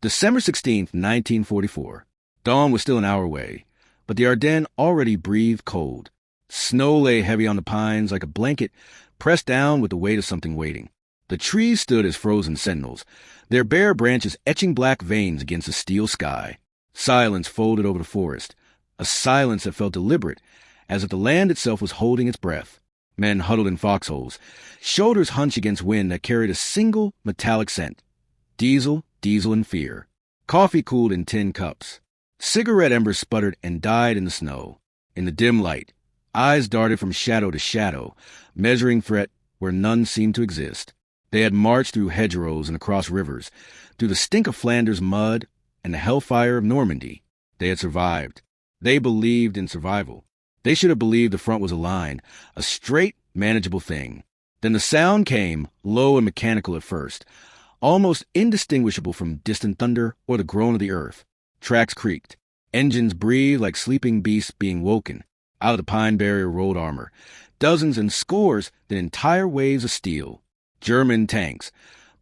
December 16th, 1944. Dawn was still an hour away, but the Ardennes already breathed cold. Snow lay heavy on the pines like a blanket, pressed down with the weight of something waiting. The trees stood as frozen sentinels, their bare branches etching black veins against the steel sky. Silence folded over the forest, a silence that felt deliberate, as if the land itself was holding its breath. Men huddled in foxholes, shoulders hunched against wind that carried a single metallic scent. Diesel, and fear. Coffee cooled in tin cups. Cigarette embers sputtered and died in the snow. In the dim light, eyes darted from shadow to shadow, measuring threat where none seemed to exist. They had marched through hedgerows and across rivers, through the stink of Flanders mud and the hellfire of Normandy. They had survived. They believed in survival. They should have believed the front was a line, a straight, manageable thing. Then the sound came, low and mechanical at first, almost indistinguishable from distant thunder or the groan of the earth. Tracks creaked. Engines breathed like sleeping beasts being woken. Out of the pine barrier rolled armor. Dozens and scores, then entire waves of steel. German tanks.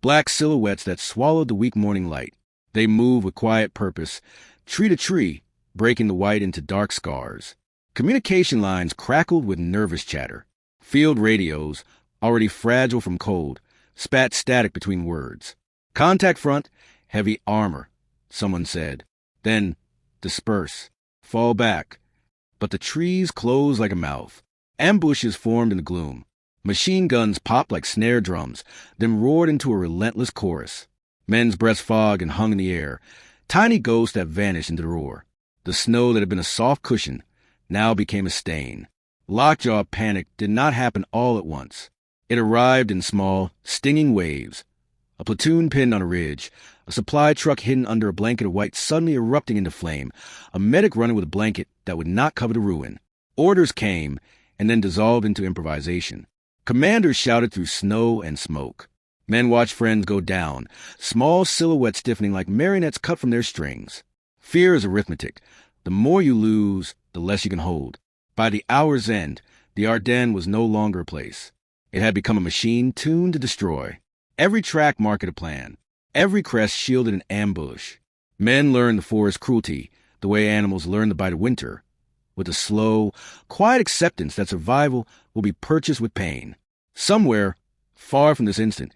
Black silhouettes that swallowed the weak morning light. They moved with quiet purpose, tree to tree, breaking the white into dark scars. Communication lines crackled with nervous chatter. Field radios, already fragile from cold, spat static between words. Contact front, heavy armor, someone said. Then, disperse, fall back. But the trees closed like a mouth. Ambushes formed in the gloom. Machine guns popped like snare drums, then roared into a relentless chorus. Men's breaths fogged and hung in the air, tiny ghosts that vanished into the roar. The snow that had been a soft cushion now became a stain. Lockjaw panic did not happen all at once. It arrived in small, stinging waves. A platoon pinned on a ridge, a supply truck hidden under a blanket of white suddenly erupting into flame, a medic running with a blanket that would not cover the ruin. Orders came, and then dissolved into improvisation. Commanders shouted through snow and smoke. Men watched friends go down, small silhouettes stiffening like marionettes cut from their strings. Fear is arithmetic. The more you lose, the less you can hold. By the hour's end, the Ardennes was no longer a place. It had become a machine tuned to destroy. Every track marked a plan. Every crest shielded an ambush. Men learned the forest cruelty, the way animals learn the bite of winter, with a slow, quiet acceptance that survival will be purchased with pain. Somewhere, far from this instant,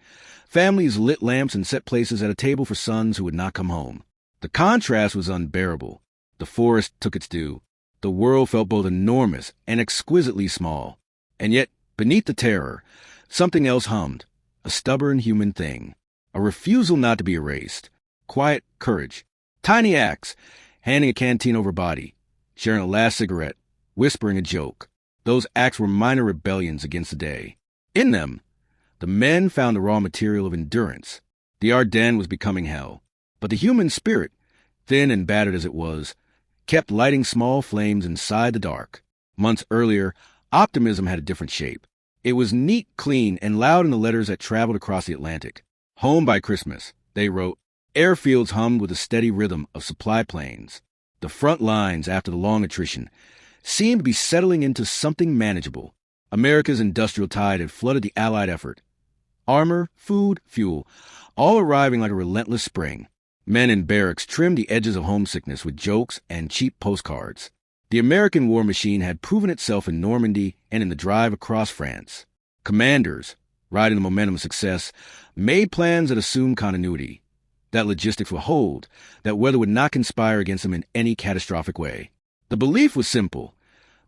families lit lamps and set places at a table for sons who would not come home. The contrast was unbearable. The forest took its due. The world felt both enormous and exquisitely small. And yet, beneath the terror, something else hummed, a stubborn human thing, a refusal not to be erased, quiet courage, tiny acts, handing a canteen over body, sharing a last cigarette, whispering a joke. Those acts were minor rebellions against the day. In them, the men found the raw material of endurance. The Ardennes was becoming hell. But the human spirit, thin and battered as it was, kept lighting small flames inside the dark. Months earlier, optimism had a different shape. It was neat, clean, and loud in the letters that traveled across the Atlantic. Home by Christmas, they wrote. Airfields hummed with a steady rhythm of supply planes. The front lines, after the long attrition, seemed to be settling into something manageable. America's industrial tide had flooded the Allied effort. Armor, food, fuel, all arriving like a relentless spring. Men in barracks trimmed the edges of homesickness with jokes and cheap postcards. The American war machine had proven itself in Normandy and in the drive across France. Commanders, riding the momentum of success, made plans that assumed continuity, that logistics would hold, that weather would not conspire against them in any catastrophic way. The belief was simple.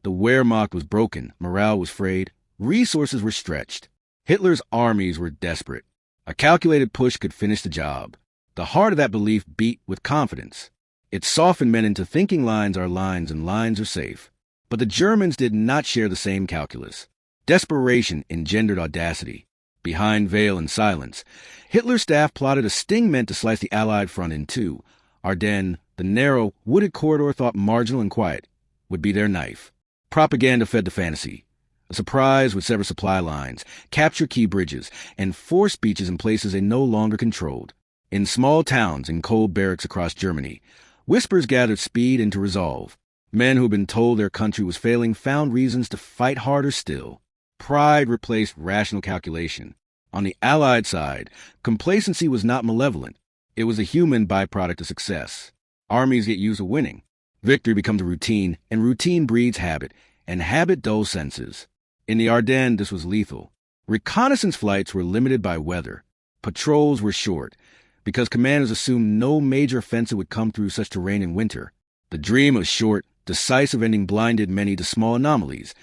The Wehrmacht was broken, morale was frayed, resources were stretched. Hitler's armies were desperate. A calculated push could finish the job. The heart of that belief beat with confidence. It softened men into thinking lines are lines and lines are safe. But the Germans did not share the same calculus. Desperation engendered audacity. Behind veil and silence, Hitler's staff plotted a sting meant to slice the Allied front in two. Ardennes, the narrow, wooded corridor thought marginal and quiet, would be their knife. Propaganda fed the fantasy. A surprise would sever supply lines, capture key bridges, and force beaches in places they no longer controlled. In small towns and cold barracks across Germany, whispers gathered speed into resolve. Men who had been told their country was failing found reasons to fight harder still. Pride replaced rational calculation. On the Allied side, complacency was not malevolent. It was a human byproduct of success. Armies get used to winning. Victory becomes a routine, and routine breeds habit, and habit dulls senses. In the Ardennes, this was lethal. Reconnaissance flights were limited by weather. Patrols were short, because commanders assumed no major offensive would come through such terrain in winter. The dream of short, decisive ending blinded many to small anomalies.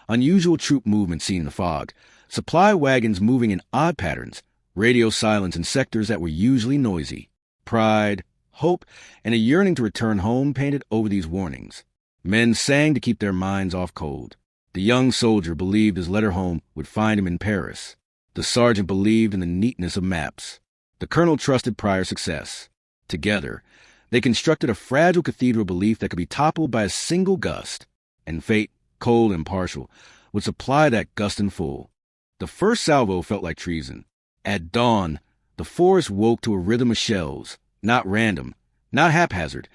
Unusual troop movement seen in the fog, supply wagons moving in odd patterns, radio silence in sectors that were usually noisy. Pride, hope, and a yearning to return home painted over these warnings. Men sang to keep their minds off cold. The young soldier believed his letter home would find him in Paris. The sergeant believed in the neatness of maps. The colonel trusted prior success. Together, they constructed a fragile cathedral belief that could be toppled by a single gust, and fate, cold and impartial, would supply that gust in full. The first salvo felt like treason. At dawn, the forest woke to a rhythm of shells, not random, not haphazard,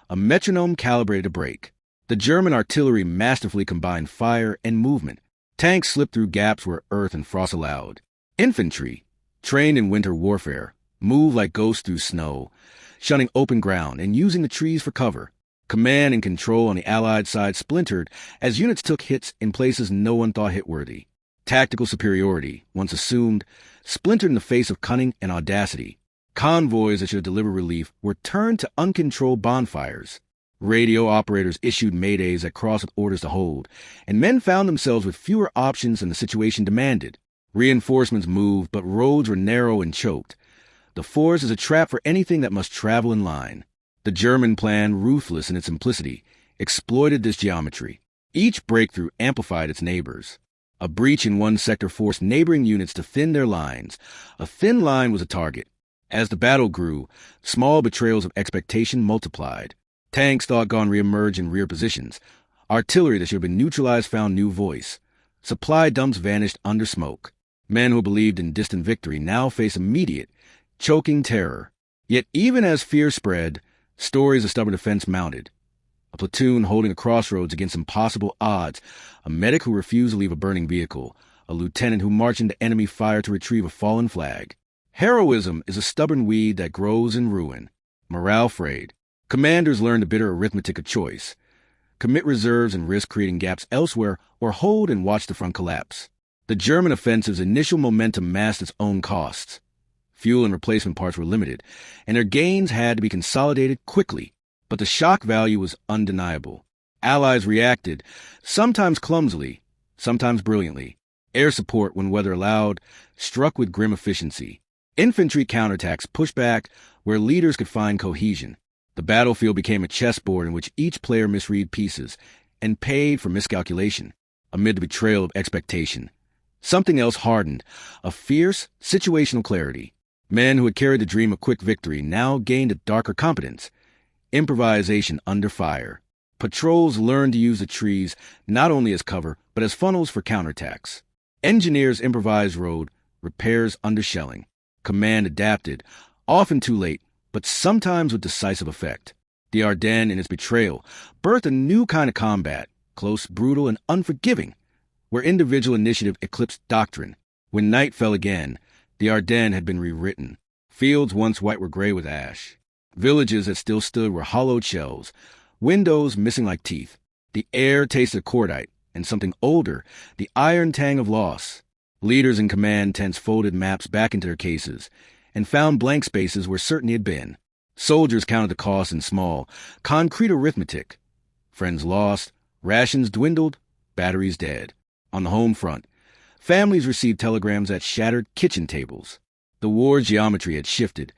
a metronome calibrated to break. The German artillery masterfully combined fire and movement. Tanks slipped through gaps where earth and frost allowed. Infantry, trained in winter warfare, moved like ghosts through snow, shunning open ground and using the trees for cover. Command and control on the Allied side splintered as units took hits in places no one thought hit-worthy. Tactical superiority, once assumed, splintered in the face of cunning and audacity. Convoys that should deliver relief were turned to uncontrolled bonfires. Radio operators issued maydays that crossed with orders to hold, and men found themselves with fewer options than the situation demanded. Reinforcements moved, but roads were narrow and choked. The forest is a trap for anything that must travel in line. The German plan, ruthless in its simplicity, exploited this geometry. Each breakthrough amplified its neighbors. A breach in one sector forced neighboring units to thin their lines. A thin line was a target. As the battle grew, small betrayals of expectation multiplied. Tanks thought gone reemerged in rear positions. Artillery that should have been neutralized found new voice. Supply dumps vanished under smoke. Men who believed in distant victory now face immediate, choking terror. Yet even as fear spread, stories of stubborn defense mounted. A platoon holding a crossroads against impossible odds, a medic who refused to leave a burning vehicle, a lieutenant who marched into enemy fire to retrieve a fallen flag. Heroism is a stubborn weed that grows in ruin. Morale frayed. Commanders learned the bitter arithmetic of choice. Commit reserves and risk creating gaps elsewhere, or hold and watch the front collapse. The German offensive's initial momentum masked its own costs. Fuel and replacement parts were limited, and their gains had to be consolidated quickly. But the shock value was undeniable. Allies reacted, sometimes clumsily, sometimes brilliantly. Air support, when weather allowed, struck with grim efficiency. Infantry counterattacks pushed back where leaders could find cohesion. The battlefield became a chessboard in which each player misread pieces and paid for miscalculation amid the betrayal of expectation. Something else hardened, a fierce, situational clarity. Men who had carried the dream of quick victory now gained a darker competence. Improvisation under fire. Patrols learned to use the trees not only as cover, but as funnels for counterattacks. Engineers improvised road repairs under shelling. Command adapted, often too late, but sometimes with decisive effect. The Ardennes, in its betrayal, birthed a new kind of combat, close, brutal, and unforgiving, where individual initiative eclipsed doctrine. When night fell again, the Ardennes had been rewritten. Fields once white were gray with ash. Villages that still stood were hollowed shells, windows missing like teeth. The air tasted of cordite, and something older, the iron tang of loss. Leaders in command tents folded maps back into their cases, and found blank spaces where certainty had been. Soldiers counted the cost in small, concrete arithmetic. Friends lost, rations dwindled, batteries dead. On the home front, families received telegrams that shattered kitchen tables. The war's geometry had shifted,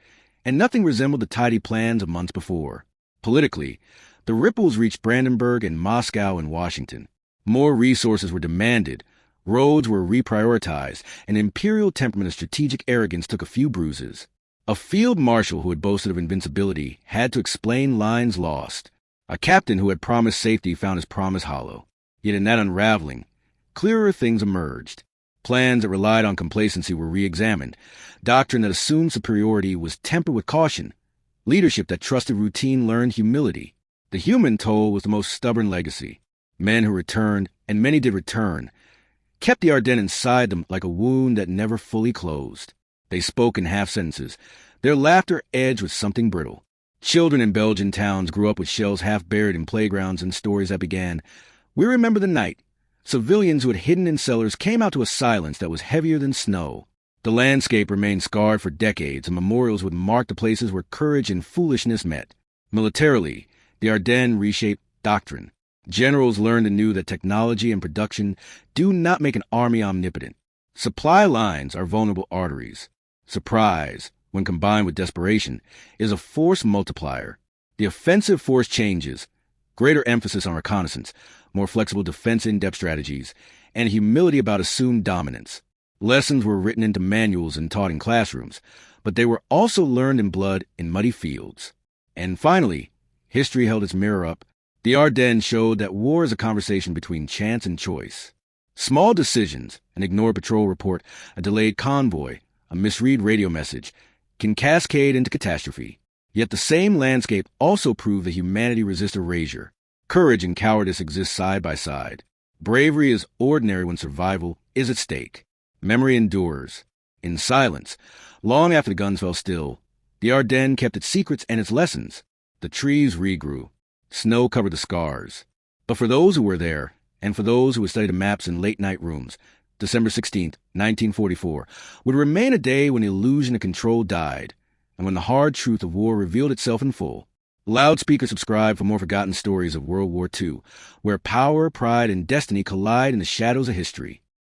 and nothing resembled the tidy plans of months before. Politically, the ripples reached Brandenburg and Moscow and Washington. More resources were demanded, roads were reprioritized, and imperial temperament and strategic arrogance took a few bruises. A field marshal who had boasted of invincibility had to explain lines lost. A captain who had promised safety found his promise hollow. Yet in that unraveling, clearer things emerged. Plans that relied on complacency were re-examined. Doctrine that assumed superiority was tempered with caution. Leadership that trusted routine learned humility. The human toll was the most stubborn legacy. Men who returned, and many did return, kept the Ardennes inside them like a wound that never fully closed. They spoke in half sentences, their laughter edged with something brittle. Children in Belgian towns grew up with shells half buried in playgrounds and stories that began, "We remember the night." Civilians who had hidden in cellars came out to a silence that was heavier than snow. The landscape remained scarred for decades, and memorials would mark the places where courage and foolishness met. Militarily, the Ardennes reshaped doctrine. Generals learned anew that technology and production do not make an army omnipotent. Supply lines are vulnerable arteries. Surprise, when combined with desperation, is a force multiplier. The offensive force changes, greater emphasis on reconnaissance, more flexible defense in-depth strategies, and humility about assumed dominance. Lessons were written into manuals and taught in classrooms, but they were also learned in blood in muddy fields. And finally, history held its mirror up. The Ardennes showed that war is a conversation between chance and choice. Small decisions, an ignored patrol report, a delayed convoy, a misread radio message, can cascade into catastrophe. Yet the same landscape also proved that humanity resists erasure. Courage and cowardice exist side by side. Bravery is ordinary when survival is at stake. Memory endures. In silence, long after the guns fell still, the Ardennes kept its secrets and its lessons. The trees regrew. Snow covered the scars. But for those who were there, and for those who would study the maps in late-night rooms, December 16th, 1944, would remain a day when the illusion of control died, and when the hard truth of war revealed itself in full. Loudspeaker subscribe for more forgotten stories of World War II, where power, pride, and destiny collide in the shadows of history.